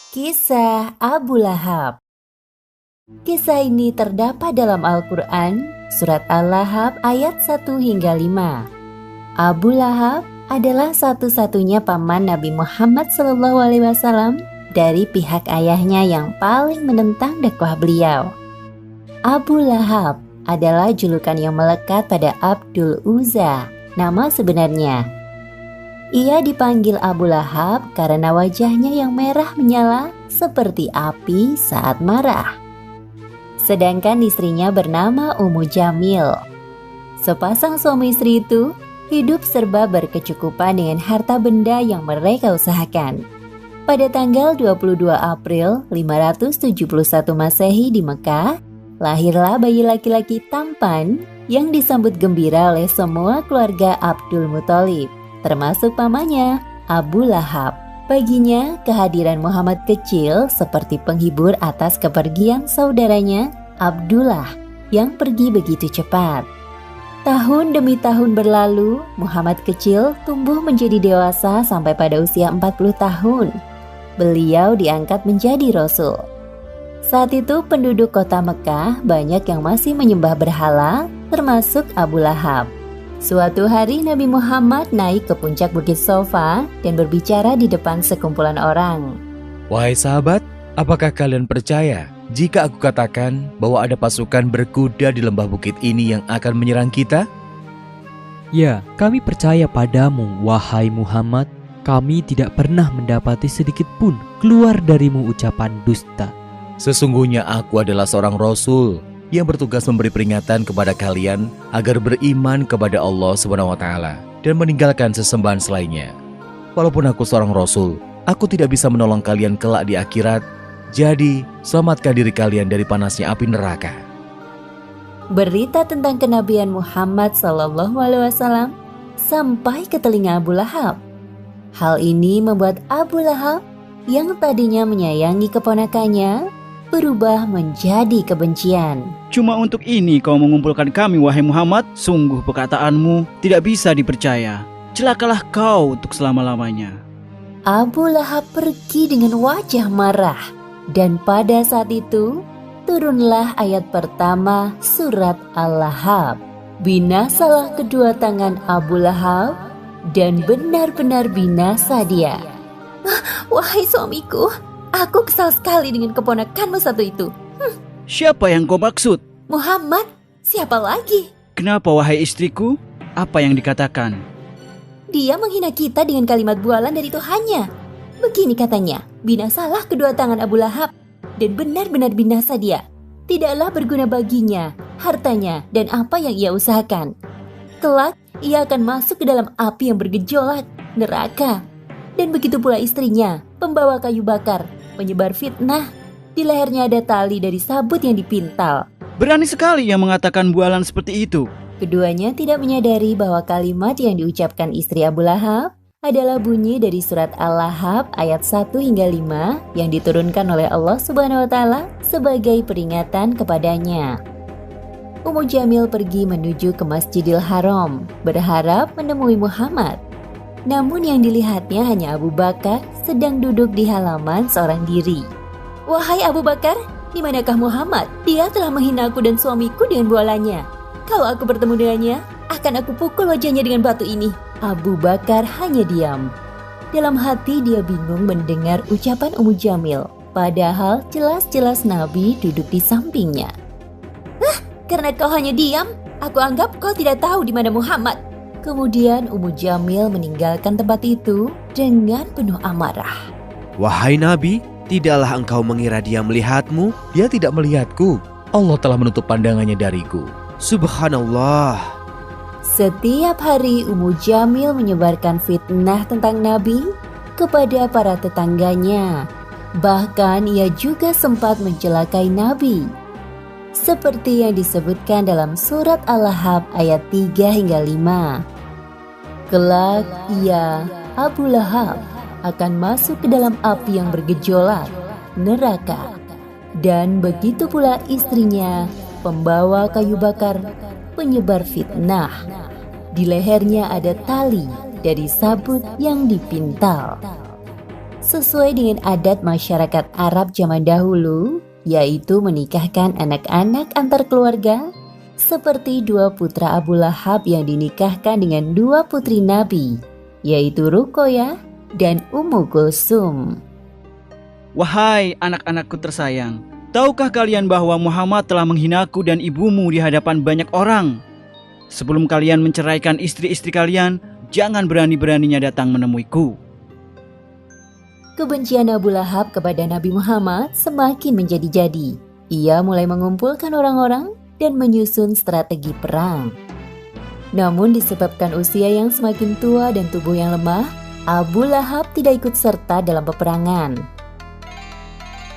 Kisah Abu Lahab. Kisah ini terdapat dalam Al-Quran, surat Al-Lahab ayat 1 hingga 5. Abu Lahab adalah satu-satunya paman Nabi Muhammad SAW dari pihak ayahnya yang paling menentang dakwah beliau. Abu Lahab adalah julukan yang melekat pada Abdul Uzza, nama sebenarnya. Ia dipanggil Abu Lahab karena wajahnya yang merah menyala seperti api saat marah. Sedangkan istrinya bernama Ummu Jamil. Sepasang suami istri itu hidup serba berkecukupan dengan harta benda yang mereka usahakan. Pada tanggal 22 April 571 Masehi di Mekah, lahirlah bayi laki-laki tampan yang disambut gembira oleh semua keluarga Abdul Muthalib, termasuk pamannya, Abu Lahab. Baginya, kehadiran Muhammad kecil seperti penghibur atas kepergian saudaranya, Abdullah, yang pergi begitu cepat. Tahun demi tahun berlalu, Muhammad kecil tumbuh menjadi dewasa sampai pada usia 40 tahun. Beliau diangkat menjadi Rasul. Saat itu penduduk kota Mekah banyak yang masih menyembah berhala, termasuk Abu Lahab. Suatu hari Nabi Muhammad naik ke puncak Bukit Sofa dan berbicara di depan sekumpulan orang. Wahai sahabat, apakah kalian percaya jika aku katakan bahwa ada pasukan berkuda di lembah bukit ini yang akan menyerang kita? Ya, kami percaya padamu, wahai Muhammad. Kami tidak pernah mendapati sedikit pun keluar darimu ucapan dusta. Sesungguhnya aku adalah seorang Rasul yang bertugas memberi peringatan kepada kalian agar beriman kepada Allah SWT dan meninggalkan sesembahan selainnya. Walaupun aku seorang Rasul, aku tidak bisa menolong kalian kelak di akhirat. Jadi, selamatkan diri kalian dari panasnya api neraka. Berita tentang kenabian Muhammad SAW sampai ke telinga Abu Lahab. Hal ini membuat Abu Lahab yang tadinya menyayangi keponakannya berubah menjadi kebencian. Cuma untuk ini kau mengumpulkan kami, wahai Muhammad. Sungguh perkataanmu tidak bisa dipercaya. Celakalah kau untuk selama-lamanya. Abu Lahab pergi dengan wajah marah. Dan pada saat itu, turunlah ayat pertama surat Al-Lahab. Binasalah kedua tangan Abu Lahab, dan benar-benar binasa dia. Wahai suamiku, aku kesal sekali dengan keponakanmu satu itu. Siapa yang kau maksud? Muhammad, siapa lagi? Kenapa, wahai istriku? Apa yang dikatakan? Dia menghina kita dengan kalimat bualan dari Tuhannya. Begini katanya, binasalah kedua tangan Abu Lahab, dan benar-benar binasa dia. Tidaklah berguna baginya, hartanya, dan apa yang ia usahakan. Kelak, ia akan masuk ke dalam api yang bergejolak, neraka. Dan begitu pula istrinya, pembawa kayu bakar, penyebar fitnah. Di lehernya ada tali dari sabut yang dipintal. Berani sekali yang mengatakan bualan seperti itu. Keduanya tidak menyadari bahwa kalimat yang diucapkan istri Abu Lahab adalah bunyi dari surat Al-Lahab ayat 1 hingga 5 yang diturunkan oleh Allah SWT sebagai peringatan kepadanya. Ummu Jamil pergi menuju ke Masjidil Haram, berharap menemui Muhammad. Namun yang dilihatnya hanya Abu Bakar sedang duduk di halaman seorang diri. Wahai Abu Bakar, di manakah Muhammad? Dia telah menghina aku dan suamiku dengan bualannya. Kalau aku bertemu dengannya, akan aku pukul wajahnya dengan batu ini. Abu Bakar hanya diam. Dalam hati dia bingung mendengar ucapan Ummu Jamil, padahal jelas-jelas Nabi duduk di sampingnya. Karena kau hanya diam, aku anggap kau tidak tahu di mana Muhammad. Kemudian Ummu Jamil meninggalkan tempat itu dengan penuh amarah. Wahai Nabi, tidaklah engkau mengira dia melihatmu? Dia tidak melihatku. Allah telah menutup pandangannya dariku. Subhanallah. Setiap hari Ummu Jamil menyebarkan fitnah tentang Nabi kepada para tetangganya. Bahkan ia juga sempat mencelakai Nabi. Seperti yang disebutkan dalam surat Al-Lahab ayat 3 hingga 5. Kelak ia, Abu Lahab, akan masuk ke dalam api yang bergejolak, neraka. Dan begitu pula istrinya, pembawa kayu bakar, penyebar fitnah. Di lehernya ada tali dari sabut yang dipintal. sesuai dengan adat masyarakat Arab zaman dahulu, yaitu menikahkan anak-anak antar keluarga, seperti dua putra Abu Lahab yang dinikahkan dengan dua putri Nabi, yaitu Ruqayyah dan Ummu Kulsum. Wahai anak-anakku tersayang, tahukah kalian bahwa Muhammad telah menghinaku dan ibumu di hadapan banyak orang? Sebelum kalian menceraikan istri-istri kalian, jangan berani-beraninya datang menemuiku. Kebencian Abu Lahab kepada Nabi Muhammad semakin menjadi-jadi. Ia mulai mengumpulkan orang-orang dan menyusun strategi perang. Namun disebabkan usia yang semakin tua dan tubuh yang lemah, Abu Lahab tidak ikut serta dalam peperangan.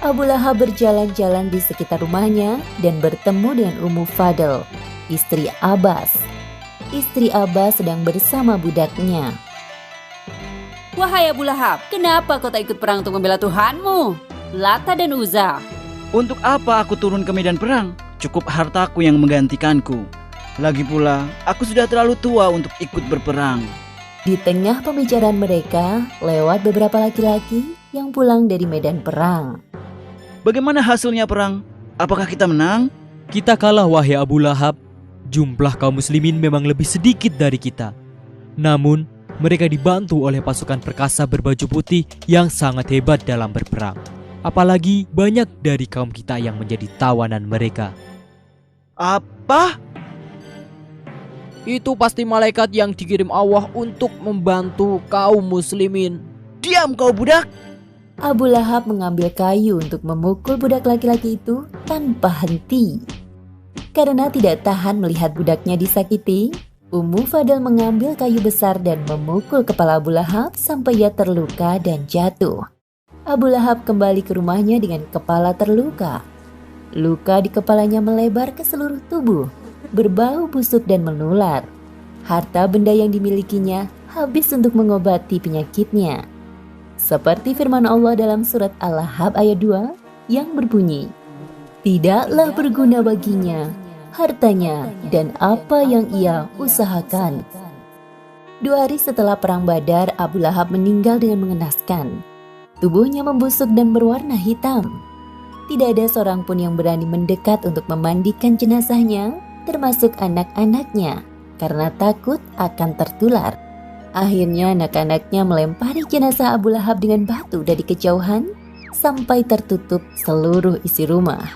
Abu Lahab berjalan-jalan di sekitar rumahnya dan bertemu dengan Ummu Fadl, istri Abbas. Istri Abbas sedang bersama budaknya. Wahai Abu Lahab, kenapa kau tak ikut perang untuk membela Tuhanmu, Lata dan Uzza? Untuk apa aku turun ke medan perang? Cukup hartaku yang menggantikanku. Lagi pula, aku sudah terlalu tua untuk ikut berperang. Di tengah pembicaraan mereka, lewat beberapa laki-laki yang pulang dari medan perang. Bagaimana hasilnya perang? Apakah kita menang? Kita kalah wahai Abu Lahab. Jumlah kaum muslimin memang lebih sedikit dari kita. Namun, mereka dibantu oleh pasukan perkasa berbaju putih yang sangat hebat dalam berperang. Apalagi banyak dari kaum kita yang menjadi tawanan mereka. Apa? Itu pasti malaikat yang dikirim Allah untuk membantu kaum muslimin. Diam kau budak! Abu Lahab mengambil kayu untuk memukul budak laki-laki itu tanpa henti. Karena tidak tahan melihat budaknya disakiti, Ummu Fadl mengambil kayu besar dan memukul kepala Abu Lahab sampai ia terluka dan jatuh. Abu Lahab kembali ke rumahnya dengan kepala terluka. Luka di kepalanya melebar ke seluruh tubuh, berbau busuk dan menular. Harta benda yang dimilikinya habis untuk mengobati penyakitnya. Seperti firman Allah dalam surat Al-Lahab ayat 2 yang berbunyi, "Tidaklah berguna baginya hartanya dan apa yang ia usahakan." 2 hari setelah perang Badar, Abu Lahab meninggal dengan mengenaskan. Tubuhnya membusuk dan berwarna hitam. Tidak ada seorang pun yang berani mendekat untuk memandikan jenazahnya, termasuk anak-anaknya, karena takut akan tertular. Akhirnya anak-anaknya melempari jenazah Abu Lahab dengan batu dari kejauhan sampai tertutup seluruh isi rumah.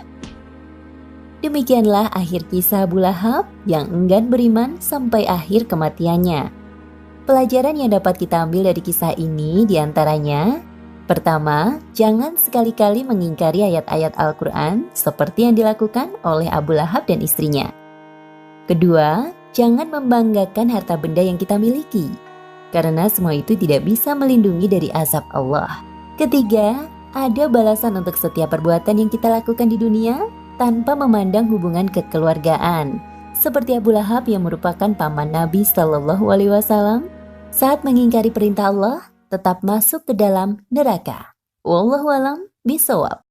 Demikianlah akhir kisah Abu Lahab yang enggan beriman sampai akhir kematiannya. Pelajaran yang dapat kita ambil dari kisah ini diantaranya: pertama, jangan sekali-kali mengingkari ayat-ayat Al-Quran seperti yang dilakukan oleh Abu Lahab dan istrinya. Kedua, jangan membanggakan harta benda yang kita miliki, karena semua itu tidak bisa melindungi dari azab Allah. Ketiga, ada balasan untuk setiap perbuatan yang kita lakukan di dunia tanpa memandang hubungan kekeluargaan, seperti Abu Lahab yang merupakan paman Nabi Shallallahu Alaihi Wasallam saat mengingkari perintah Allah tetap masuk ke dalam neraka. Wallahu a'lam bishawab.